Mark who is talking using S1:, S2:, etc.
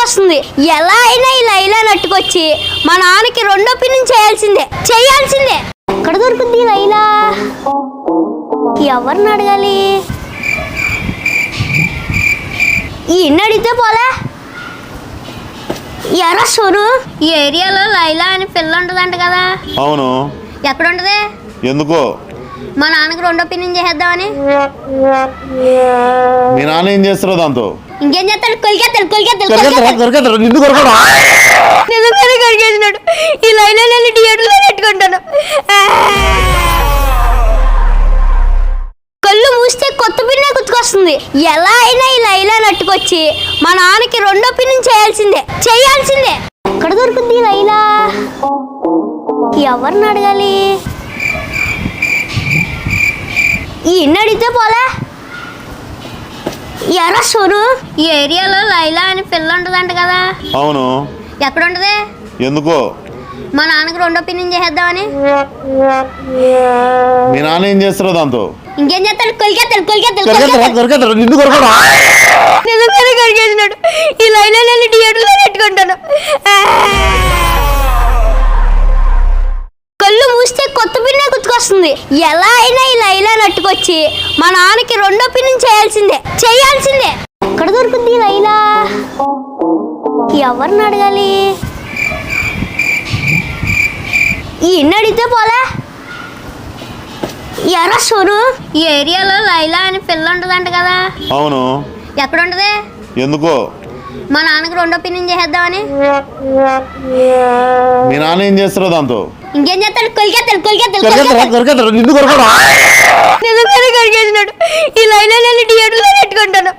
S1: గుర్తుకొస్తుంది. ఎలా అయినా ఈ లైలా నట్టుకొచ్చి మా నాన్నకి రెండో పిన్నిని చేయాల్సిందే. ఎక్కడ దొరుకుద్ది లైలా? ఎవరిని అడగాలి? ఈయన్ని అడిగితే పోలే. ఎరా సోను, ఈ ఏరియాలో లైలా అని పిల్ల ఉంటుందంట కదా?
S2: అవును.
S1: ఎక్కడ ఉంటది?
S2: ఎందుకో?
S1: మా నాన్నకి రెండో పిన్నిని చేసేద్దామని.
S2: మీ నాన్న ఏం చేస్తారో దాంతో?
S1: ఇంకేం చేస్తాడు? కొలికేస్తాడు. నిజంగానే కొరికేసినాడు. ఈ లైలా నేను థియేటర్లో పెట్టుకుంటాను. కళ్ళు మూస్తే కొత్త పిన్నే గుర్తుకొస్తుంది. ఎలా అయినా ఈ లైలా నట్టుకొచ్చి మా నాన్నకి రెండో పిన్నిని చేయాల్సిందే. ఎక్కడ దొరుకుద్ది లైలా? ఎవరిని అడగాలి? ఈయన్ని అడిగితే పోలే. ఎరా సోను, ఈ ఏరియాలో లైలా అని పిల్ల ఉంటుందంట కదా?
S2: అవును.
S1: ఎక్కడ ఉంటది?
S2: ఎందుకో?
S1: మా నాన్నకి రెండో పిన్నిని చేసేద్దామని.
S2: మీ నాన్న ఏం చేస్తారో దాంతో?
S1: ఇంకేం చేస్తాడు? కొలికేస్తాడు. నిజంగానే కొరికేసినాడు. ఈ లైలా నేను థియేటర్లో పెట్టుకుంటాను. కళ్ళు మూస్తే కొత్త పిన్నే గుర్తుకొస్తుంది. ఎలా అయినా ఈ లైలా నట్టుకొచ్చి మా నాన్నకి రెండో పిన్నిని చేయాల్సిందే. ఎక్కడ దొరుకుద్ది లైలా? ఎవరిని అడగాలి? ఈయన్ని అడిగితే పోలే. ఎరా సోను, ఈ ఏరియాలో లైలా అని పిల్ల ఉంటుందంట కదా?
S2: అవును.
S1: ఎక్కడ ఉంటది?
S2: ఎందుకో?
S1: మా నాన్నకి రెండో పిన్నిని చేసేద్దామని.
S2: మీ నాన్న ఏం చేస్తారో దాంతో?
S1: ఇంకేం చేస్తాడు? కొలికేస్తాడు. నిజంగానే కొరికేసినాడు. ఈ లైలా నేను థియేటర్లో పెట్టుకుంటాను.